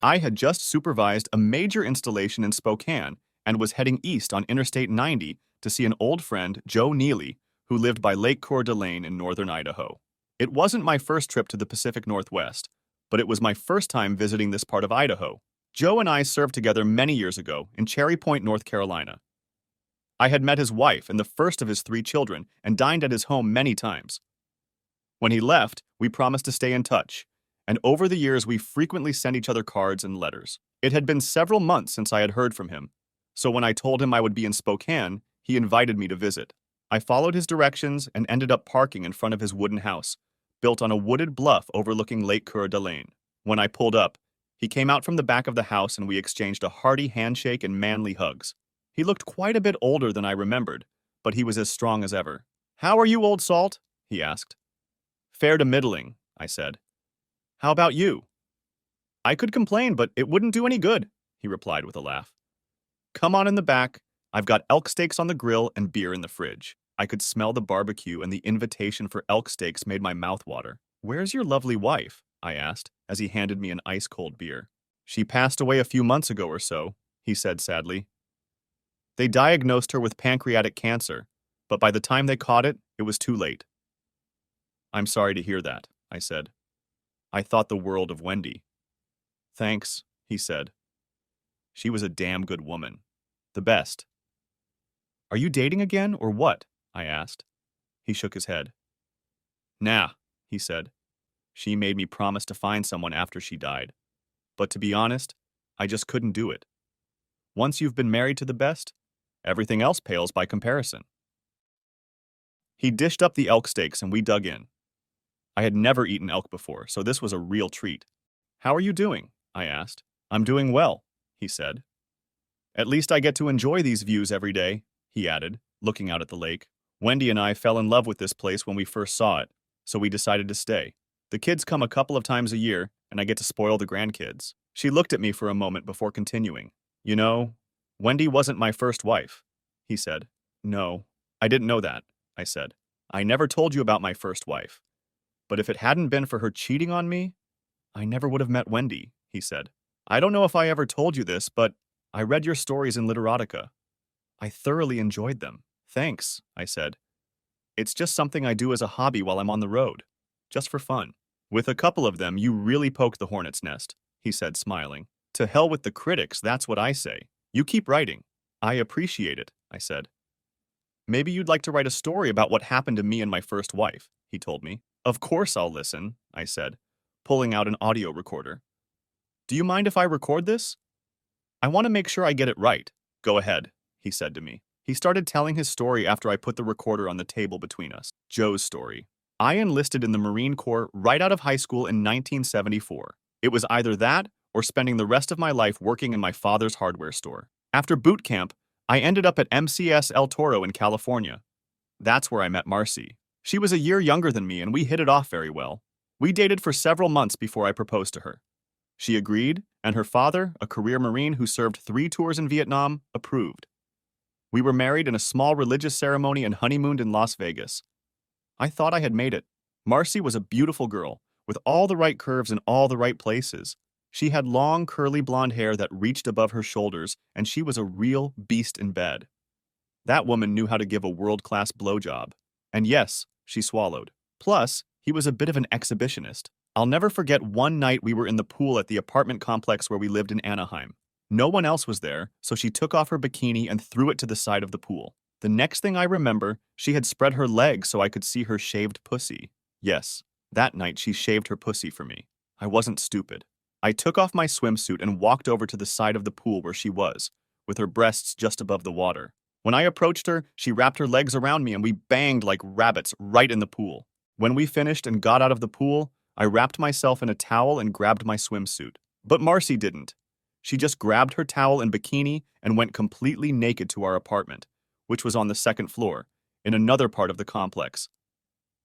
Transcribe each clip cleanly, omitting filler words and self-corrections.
I had just supervised a major installation in Spokane and was heading east on Interstate 90 to see an old friend, Joe Neely, who lived by Lake Coeur d'Alene in northern Idaho. It wasn't my first trip to the Pacific Northwest, but it was my first time visiting this part of Idaho. Joe and I served together many years ago in Cherry Point, North Carolina. I had met his wife and the first of his 3 children and dined at his home many times. When he left, we promised to stay in touch, and over the years we frequently sent each other cards and letters. It had been several months since I had heard from him, so when I told him I would be in Spokane, he invited me to visit. I followed his directions and ended up parking in front of his wooden house, built on a wooded bluff overlooking Lake Coeur d'Alene. When I pulled up, he came out from the back of the house and we exchanged a hearty handshake and manly hugs. He looked quite a bit older than I remembered, but he was as strong as ever. "How are you, old salt?" he asked. "Fair to middling," I said. "How about you?" "I could complain, but it wouldn't do any good," he replied with a laugh. "Come on in the back. I've got elk steaks on the grill and beer in the fridge." I could smell the barbecue and the invitation for elk steaks made my mouth water. "Where's your lovely wife?" I asked, as he handed me an ice-cold beer. "She passed away a few months ago or so," he said sadly. "They diagnosed her with pancreatic cancer, but by the time they caught it, it was too late." "I'm sorry to hear that," I said. "I thought the world of Wendy." "Thanks," he said. "She was a damn good woman. The best." "Are you dating again, or what?" I asked. He shook his head. "Nah," he said. "She made me promise to find someone after she died. But to be honest, I just couldn't do it. Once you've been married to the best, everything else pales by comparison." He dished up the elk steaks and we dug in. I had never eaten elk before, so this was a real treat. "How are you doing?" I asked. "I'm doing well," he said. "At least I get to enjoy these views every day," he added, looking out at the lake. "Wendy and I fell in love with this place when we first saw it, so we decided to stay. The kids come a couple of times a year, and I get to spoil the grandkids." She looked at me for a moment before continuing. "You know, Wendy wasn't my first wife," he said. "No, I didn't know that," I said. "I never told you about my first wife. But if it hadn't been for her cheating on me, I never would have met Wendy," he said. "I don't know if I ever told you this, but I read your stories in Literotica. I thoroughly enjoyed them." "Thanks," I said. "It's just something I do as a hobby while I'm on the road. Just for fun." "With a couple of them, you really poked the hornet's nest," he said, smiling. "To hell with the critics, that's what I say. You keep writing." "I appreciate it," I said. "Maybe you'd like to write a story about what happened to me and my first wife," he told me. "Of course I'll listen," I said, pulling out an audio recorder. "Do you mind if I record this? I want to make sure I get it right." "Go ahead," he said to me. He started telling his story after I put the recorder on the table between us. Joe's story. "I enlisted in the Marine Corps right out of high school in 1974. It was either that or spending the rest of my life working in my father's hardware store. After boot camp, I ended up at MCS El Toro in California. That's where I met Marcy. She was a year younger than me and we hit it off very well. We dated for several months before I proposed to her. She agreed, and her father, a career Marine who served 3 tours in Vietnam, approved. We were married in a small religious ceremony and honeymooned in Las Vegas. I thought I had made it. Marcy was a beautiful girl, with all the right curves in all the right places. She had long, curly blonde hair that reached above her shoulders, and she was a real beast in bed. That woman knew how to give a world-class blowjob. And yes, she swallowed. Plus, he was a bit of an exhibitionist. I'll never forget one night we were in the pool at the apartment complex where we lived in Anaheim. No one else was there, so she took off her bikini and threw it to the side of the pool. The next thing I remember, she had spread her legs so I could see her shaved pussy. Yes, that night she shaved her pussy for me. I wasn't stupid. I took off my swimsuit and walked over to the side of the pool where she was, with her breasts just above the water. When I approached her, she wrapped her legs around me and we banged like rabbits right in the pool. When we finished and got out of the pool, I wrapped myself in a towel and grabbed my swimsuit. But Marcy didn't. She just grabbed her towel and bikini and went completely naked to our apartment, which was on the 2nd floor, in another part of the complex.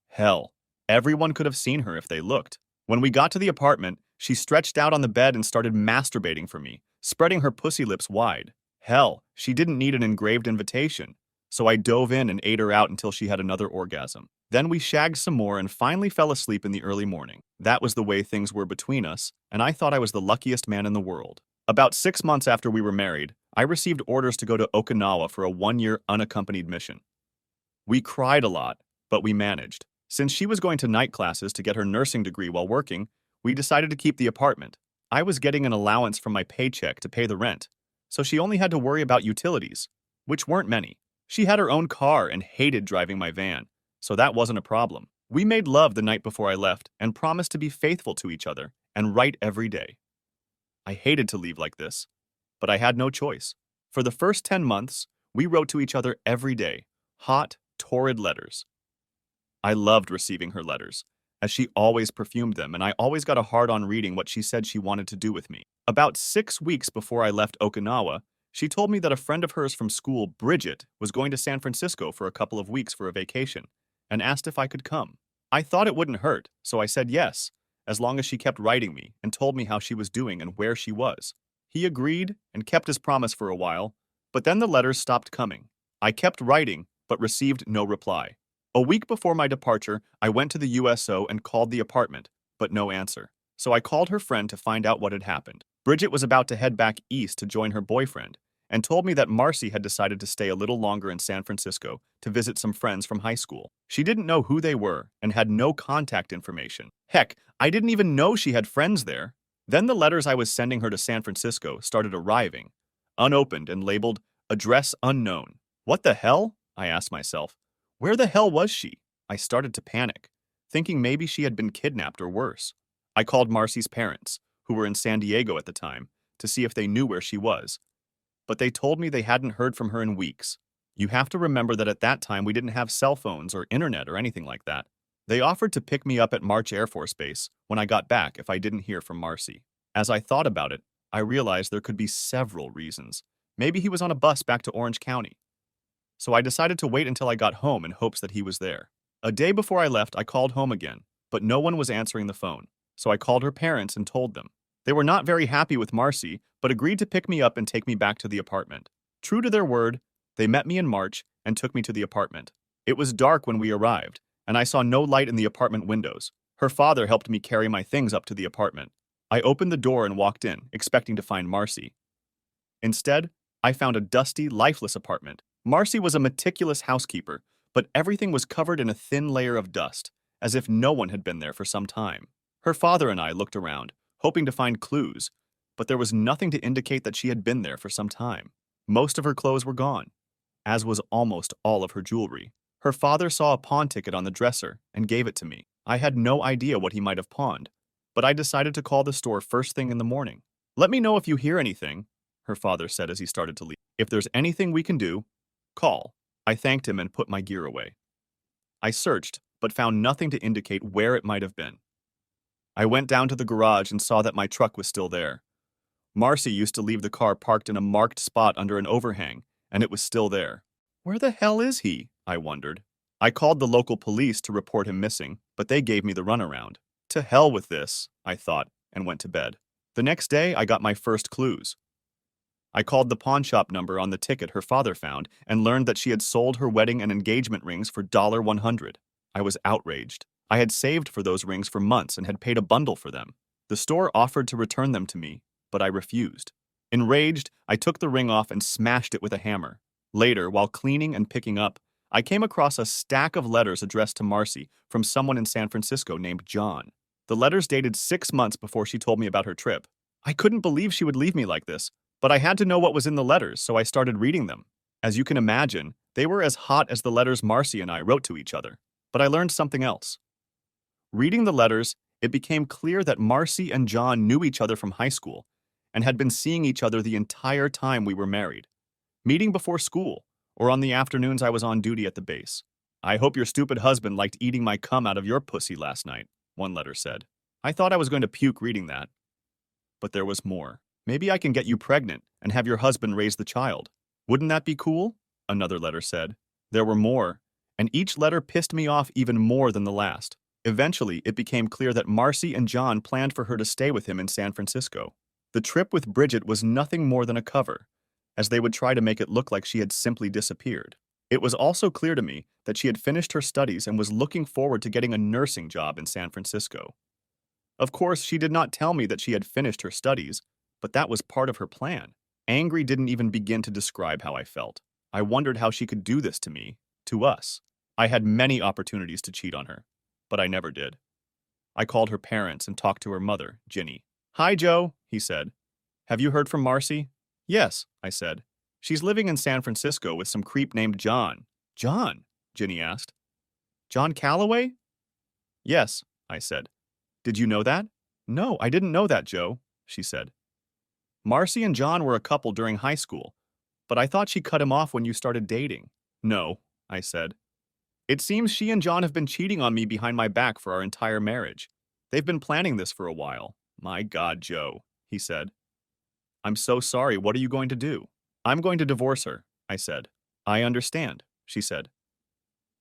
Hell, everyone could have seen her if they looked. When we got to the apartment, she stretched out on the bed and started masturbating for me, spreading her pussy lips wide. Hell, she didn't need an engraved invitation, so I dove in and ate her out until she had another orgasm. Then we shagged some more and finally fell asleep in the early morning. That was the way things were between us, and I thought I was the luckiest man in the world. About 6 months after we were married, I received orders to go to Okinawa for a 1-year unaccompanied mission. We cried a lot, but we managed. Since she was going to night classes to get her nursing degree while working, we decided to keep the apartment. I was getting an allowance from my paycheck to pay the rent, so she only had to worry about utilities, which weren't many. She had her own car and hated driving my van, so that wasn't a problem. We made love the night before I left and promised to be faithful to each other and write every day. I hated to leave like this, but I had no choice. For the first 10 months, we wrote to each other every day, hot, torrid letters. I loved receiving her letters, as she always perfumed them, and I always got a hard-on reading what she said she wanted to do with me. About 6 weeks before I left Okinawa, she told me that a friend of hers from school, Bridget, was going to San Francisco for a couple of weeks for a vacation, and asked if I could come. I thought it wouldn't hurt, so I said yes, as long as she kept writing me and told me how she was doing and where she was. He agreed and kept his promise for a while, but then the letters stopped coming. I kept writing, but received no reply. A week before my departure, I went to the USO and called the apartment, but no answer. So I called her friend to find out what had happened. Bridget was about to head back east to join her boyfriend, and told me that Marcy had decided to stay a little longer in San Francisco to visit some friends from high school. She didn't know who they were and had no contact information. Heck, I didn't even know she had friends there. Then the letters I was sending her to San Francisco started arriving, unopened and labeled address unknown. What the hell? I asked myself. Where the hell was she? I started to panic, thinking maybe she had been kidnapped or worse. I called Marcy's parents, who were in San Diego at the time, to see if they knew where she was. But they told me they hadn't heard from her in weeks. You have to remember that at that time we didn't have cell phones or internet or anything like that. They offered to pick me up at March Air Force Base when I got back if I didn't hear from Marcy. As I thought about it, I realized there could be several reasons. Maybe he was on a bus back to Orange County. So I decided to wait until I got home in hopes that he was there. A day before I left, I called home again, but no one was answering the phone. So I called her parents and told them. They were not very happy with Marcy, but agreed to pick me up and take me back to the apartment. True to their word, they met me in March and took me to the apartment. It was dark when we arrived, and I saw no light in the apartment windows. Her father helped me carry my things up to the apartment. I opened the door and walked in, expecting to find Marcy. Instead, I found a dusty, lifeless apartment. Marcy was a meticulous housekeeper, but everything was covered in a thin layer of dust, as if no one had been there for some time. Her father and I looked around, hoping to find clues, but there was nothing to indicate that she had been there for some time. Most of her clothes were gone, as was almost all of her jewelry. Her father saw a pawn ticket on the dresser and gave it to me. I had no idea what he might have pawned, but I decided to call the store first thing in the morning. Let me know if you hear anything, her father said as he started to leave. If there's anything we can do, call. I thanked him and put my gear away. I searched, but found nothing to indicate where it might have been. I went down to the garage and saw that my truck was still there. Marcy used to leave the car parked in a marked spot under an overhang, and it was still there. Where the hell is he? I wondered. I called the local police to report him missing, but they gave me the runaround. To hell with this, I thought, and went to bed. The next day, I got my first clues. I called the pawn shop number on the ticket her father found and learned that she had sold her wedding and engagement rings for $100. I was outraged. I had saved for those rings for months and had paid a bundle for them. The store offered to return them to me, but I refused. Enraged, I took the ring off and smashed it with a hammer. Later, while cleaning and picking up, I came across a stack of letters addressed to Marcy from someone in San Francisco named John. The letters dated 6 months before she told me about her trip. I couldn't believe she would leave me like this, but I had to know what was in the letters, so I started reading them. As you can imagine, they were as hot as the letters Marcy and I wrote to each other. But I learned something else. Reading the letters, it became clear that Marcy and John knew each other from high school and had been seeing each other the entire time we were married, meeting before school or on the afternoons I was on duty at the base. I hope your stupid husband liked eating my cum out of your pussy last night, one letter said. I thought I was going to puke reading that. But there was more. Maybe I can get you pregnant and have your husband raise the child. Wouldn't that be cool? Another letter said. There were more, and each letter pissed me off even more than the last. Eventually, it became clear that Marcy and John planned for her to stay with him in San Francisco. The trip with Bridget was nothing more than a cover, as they would try to make it look like she had simply disappeared. It was also clear to me that she had finished her studies and was looking forward to getting a nursing job in San Francisco. Of course, she did not tell me that she had finished her studies, but that was part of her plan. Angry didn't even begin to describe how I felt. I wondered how she could do this to me, to us. I had many opportunities to cheat on her, but I never did. I called her parents and talked to her mother, Ginny. "Hi, Joe," he said. "Have you heard from Marcy?" "Yes," I said. "She's living in San Francisco with some creep named John." "John?" Ginny asked. "John Calloway?" "Yes," I said. "Did you know that?" "No, I didn't know that, Joe," she said. "Marcy and John were a couple during high school, but I thought she cut him off when you started dating." "No," I said. "It seems she and John have been cheating on me behind my back for our entire marriage. They've been planning this for a while." "My God, Joe," he said. "I'm so sorry. What are you going to do?" "I'm going to divorce her," I said. "I understand," she said.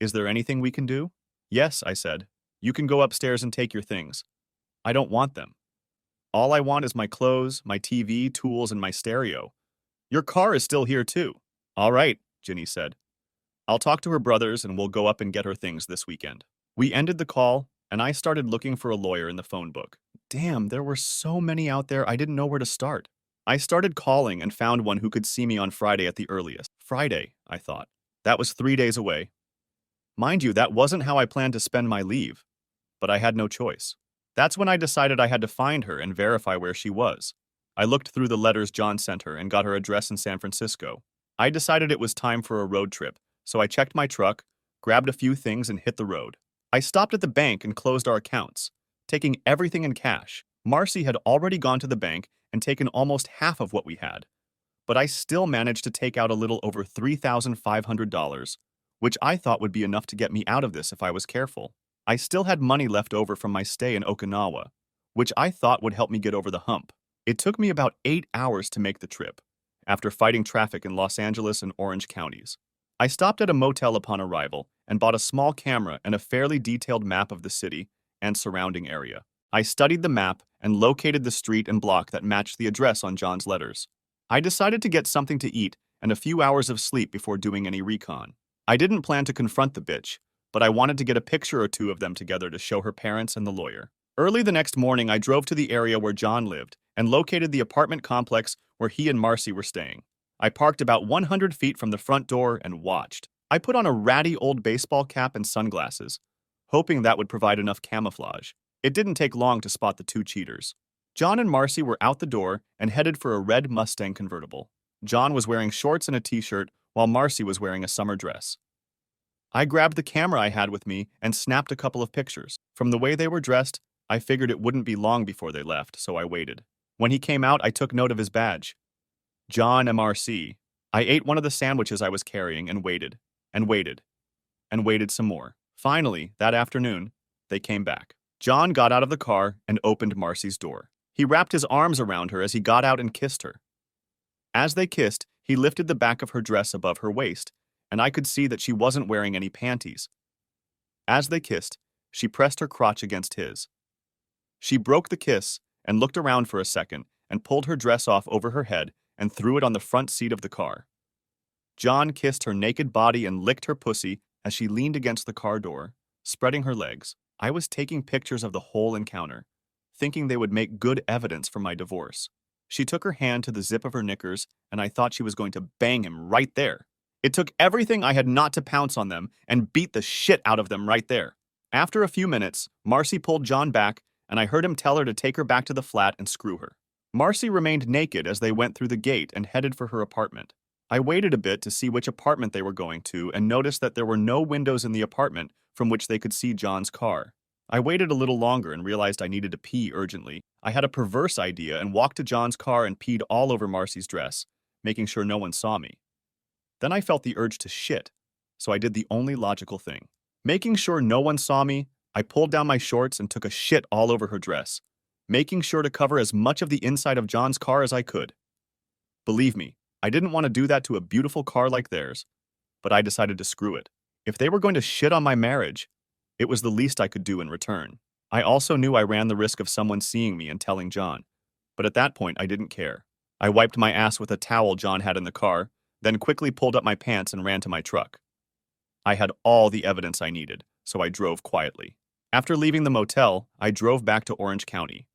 "Is there anything we can do?" "Yes," I said. "You can go upstairs and take your things." "I don't want them. All I want is my clothes, my TV, tools, and my stereo. Your car is still here, too." "All right," Ginny said. "I'll talk to her brothers and we'll go up and get her things this weekend." We ended the call, and I started looking for a lawyer in the phone book. Damn, there were so many out there I didn't know where to start. I started calling and found one who could see me on Friday at the earliest. Friday, I thought. That was 3 days away. Mind you, that wasn't how I planned to spend my leave, but I had no choice. That's when I decided I had to find her and verify where she was. I looked through the letters John sent her and got her address in San Francisco. I decided it was time for a road trip, so I checked my truck, grabbed a few things, and hit the road. I stopped at the bank and closed our accounts, taking everything in cash. Marcy had already gone to the bank and taken almost half of what we had, but I still managed to take out a little over $3,500, which I thought would be enough to get me out of this if I was careful. I still had money left over from my stay in Okinawa, which I thought would help me get over the hump. It took me about 8 hours to make the trip, after fighting traffic in Los Angeles and Orange counties. I stopped at a motel upon arrival and bought a small camera and a fairly detailed map of the city and surrounding area. I studied the map and located the street and block that matched the address on John's letters. I decided to get something to eat and a few hours of sleep before doing any recon. I didn't plan to confront the bitch, but I wanted to get a picture or two of them together to show her parents and the lawyer. Early the next morning, I drove to the area where John lived and located the apartment complex where he and Marcy were staying. I parked about 100 feet from the front door and watched. I put on a ratty old baseball cap and sunglasses, hoping that would provide enough camouflage. It didn't take long to spot the two cheaters. John and Marcy were out the door and headed for a red Mustang convertible. John was wearing shorts and a t-shirt, while Marcy was wearing a summer dress. I grabbed the camera I had with me and snapped a couple of pictures. From the way they were dressed, I figured it wouldn't be long before they left, so I waited. When he came out, I took note of his badge. John MRC. I ate one of the sandwiches I was carrying and waited, and waited, and waited some more. Finally, that afternoon, they came back. John got out of the car and opened Marcy's door. He wrapped his arms around her as he got out and kissed her. As they kissed, he lifted the back of her dress above her waist, and I could see that she wasn't wearing any panties. As they kissed, she pressed her crotch against his. She broke the kiss and looked around for a second and pulled her dress off over her head and threw it on the front seat of the car. John kissed her naked body and licked her pussy as she leaned against the car door, spreading her legs. I was taking pictures of the whole encounter, thinking they would make good evidence for my divorce. She took her hand to the zip of her knickers, and I thought she was going to bang him right there. It took everything I had not to pounce on them and beat the shit out of them right there. After a few minutes, Marcy pulled John back, and I heard him tell her to take her back to the flat and screw her. Marcy remained naked as they went through the gate and headed for her apartment. I waited a bit to see which apartment they were going to and noticed that there were no windows in the apartment from which they could see John's car. I waited a little longer and realized I needed to pee urgently. I had a perverse idea and walked to John's car and peed all over Marcy's dress, making sure no one saw me. Then I felt the urge to shit, so I did the only logical thing. Making sure no one saw me, I pulled down my shorts and took a shit all over her dress, making sure to cover as much of the inside of John's car as I could. Believe me, I didn't want to do that to a beautiful car like theirs, but I decided to screw it. If they were going to shit on my marriage, it was the least I could do in return. I also knew I ran the risk of someone seeing me and telling John, but at that point I didn't care. I wiped my ass with a towel John had in the car, then quickly pulled up my pants and ran to my truck. I had all the evidence I needed, so I drove quietly. After leaving the motel, I drove back to Orange County.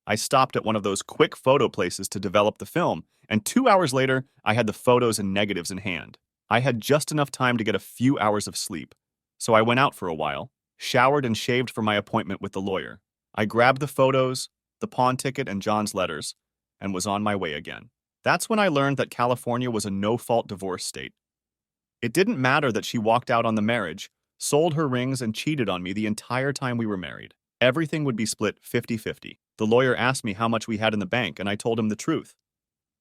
I stopped at one of those quick photo places to develop the film, and 2 hours later, I had the photos and negatives in hand. I had just enough time to get a few hours of sleep, so I went out for a while, showered and shaved for my appointment with the lawyer. I grabbed the photos, the pawn ticket, and John's letters, and was on my way again. That's when I learned that California was a no-fault divorce state. It didn't matter that she walked out on the marriage, sold her rings, and cheated on me the entire time we were married. Everything would be split 50-50. The lawyer asked me how much we had in the bank, and I told him the truth.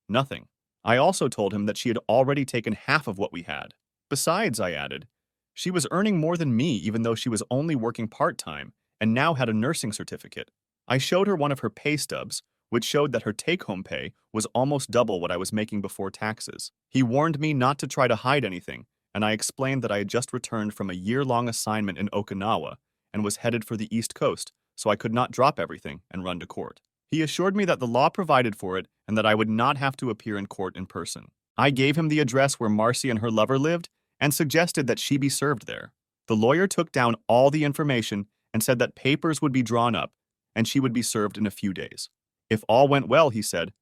Nothing. I also told him that she had already taken half of what we had. Besides, I added, she was earning more than me even though she was only working part-time and now had a nursing certificate. I showed her one of her pay stubs, which showed that her take-home pay was almost double what I was making before taxes. He warned me not to try to hide anything, and I explained that I had just returned from a year-long assignment in Okinawa and was headed for the East Coast, so I could not drop everything and run to court. He assured me that the law provided for it and that I would not have to appear in court in person. I gave him the address where Marcy and her lover lived and suggested that she be served there. The lawyer took down all the information and said that papers would be drawn up and she would be served in a few days. If all went well, he said,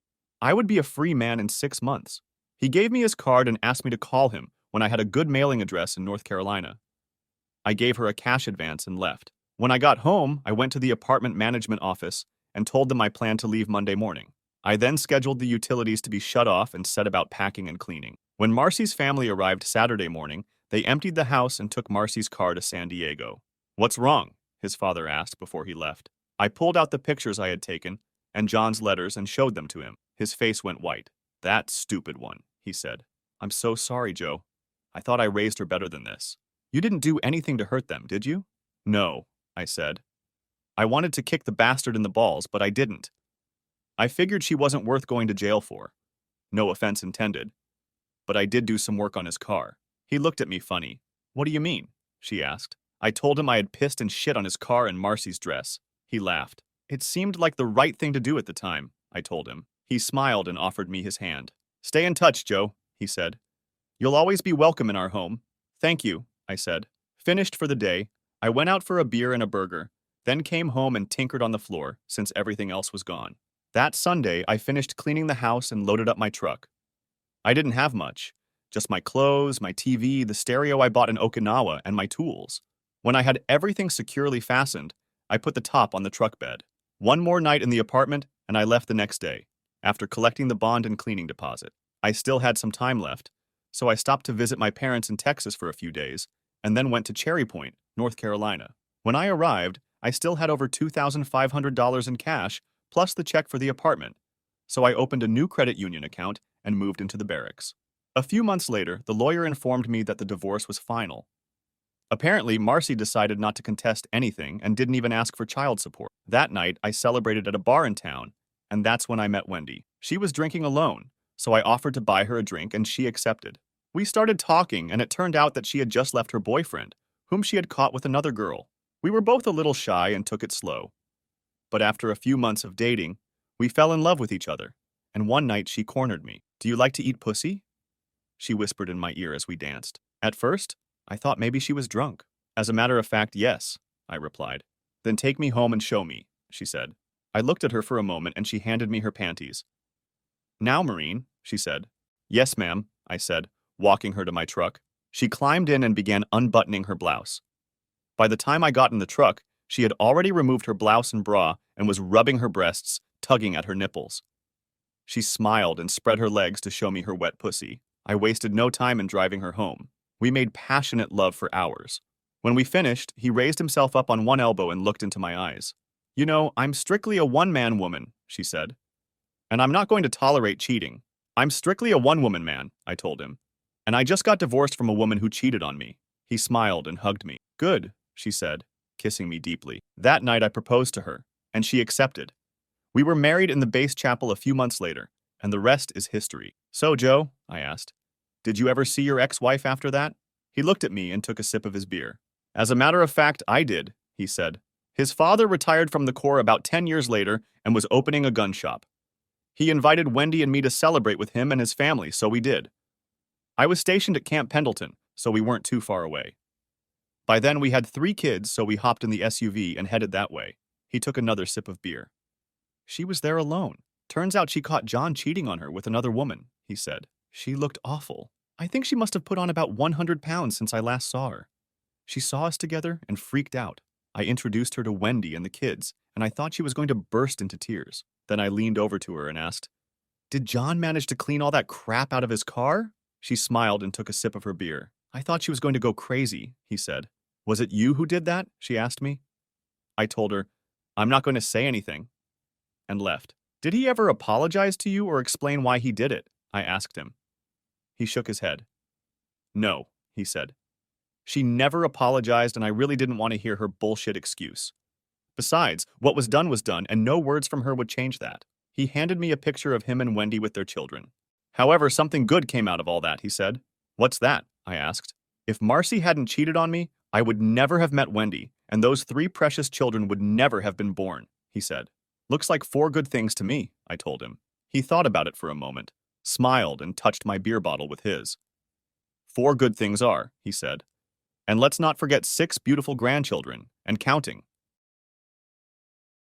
I would be a free man in 6 months. He gave me his card and asked me to call him when I had a good mailing address in North Carolina. I gave her a cash advance and left. When I got home, I went to the apartment management office and told them I planned to leave Monday morning. I then scheduled the utilities to be shut off and set about packing and cleaning. When Marcy's family arrived Saturday morning, they emptied the house and took Marcy's car to San Diego. What's wrong? His father asked before he left. I pulled out the pictures I had taken and John's letters and showed them to him. His face went white. That stupid one, he said. I'm so sorry, Joe. I thought I raised her better than this. You didn't do anything to hurt them, did you? No, I said. I wanted to kick the bastard in the balls, but I didn't. I figured she wasn't worth going to jail for. No offense intended. But I did do some work on his car. He looked at me funny. What do you mean? She asked. I told him I had pissed and shit on his car and Marcy's dress. He laughed. It seemed like the right thing to do at the time, I told him. He smiled and offered me his hand. Stay in touch, Joe, he said. You'll always be welcome in our home. Thank you, I said. Finished for the day, I went out for a beer and a burger, then came home and tinkered on the floor since everything else was gone. That Sunday, I finished cleaning the house and loaded up my truck. I didn't have much, just my clothes, my TV, the stereo I bought in Okinawa, and my tools. When I had everything securely fastened, I put the top on the truck bed. One more night in the apartment, and I left the next day, after collecting the bond and cleaning deposit. I still had some time left, so I stopped to visit my parents in Texas for a few days, and then went to Cherry Point, North Carolina. When I arrived, I still had over $2,500 in cash, plus the check for the apartment, so I opened a new credit union account and moved into the barracks. A few months later, the lawyer informed me that the divorce was final. Apparently, Marcy decided not to contest anything and didn't even ask for child support. That night, I celebrated at a bar in town, and that's when I met Wendy. She was drinking alone, so I offered to buy her a drink and she accepted. We started talking, and it turned out that she had just left her boyfriend, whom she had caught with another girl. We were both a little shy and took it slow. But after a few months of dating, we fell in love with each other, and one night she cornered me. Do you like to eat pussy? She whispered in my ear as we danced. At first, I thought maybe she was drunk. As a matter of fact, yes, I replied. Then take me home and show me, she said. I looked at her for a moment and she handed me her panties. Now, Marine, she said. Yes, ma'am, I said, walking her to my truck. She climbed in and began unbuttoning her blouse. By the time I got in the truck, she had already removed her blouse and bra and was rubbing her breasts, tugging at her nipples. She smiled and spread her legs to show me her wet pussy. I wasted no time in driving her home. We made passionate love for hours. When we finished, he raised himself up on one elbow and looked into my eyes. You know, I'm strictly a one-man woman, she said. And I'm not going to tolerate cheating. I'm strictly a one-woman man, I told him. And I just got divorced from a woman who cheated on me. He smiled and hugged me. Good, she said, kissing me deeply. That night I proposed to her, and she accepted. We were married in the base chapel a few months later, and the rest is history. So, Joe, I asked, did you ever see your ex-wife after that? He looked at me and took a sip of his beer. As a matter of fact, I did, he said. His father retired from the Corps about 10 years later and was opening a gun shop. He invited Wendy and me to celebrate with him and his family, so we did. I was stationed at Camp Pendleton, so we weren't too far away. By then, we had 3 kids, so we hopped in the SUV and headed that way. He took another sip of beer. She was there alone. Turns out she caught John cheating on her with another woman, he said. She looked awful. I think she must have put on about 100 pounds since I last saw her. She saw us together and freaked out. I introduced her to Wendy and the kids, and I thought she was going to burst into tears. Then I leaned over to her and asked, "Did John manage to clean all that crap out of his car?" She smiled and took a sip of her beer. "I thought she was going to go crazy," he said. "Was it you who did that?" she asked me. I told her, "I'm not going to say anything," and left. "Did he ever apologize to you or explain why he did it?" I asked him. He shook his head. "No," he said. "She never apologized, and I really didn't want to hear her bullshit excuse. Besides, what was done, and no words from her would change that." He handed me a picture of him and Wendy with their children. "However, something good came out of all that," he said. "What's that?" I asked. "If Marcy hadn't cheated on me, I would never have met Wendy, and those 3 precious children would never have been born," he said. "Looks like 4 good things to me," I told him. He thought about it for a moment, smiled, and touched my beer bottle with his. "4 good things are," he said. "And let's not forget 6 beautiful grandchildren, and counting."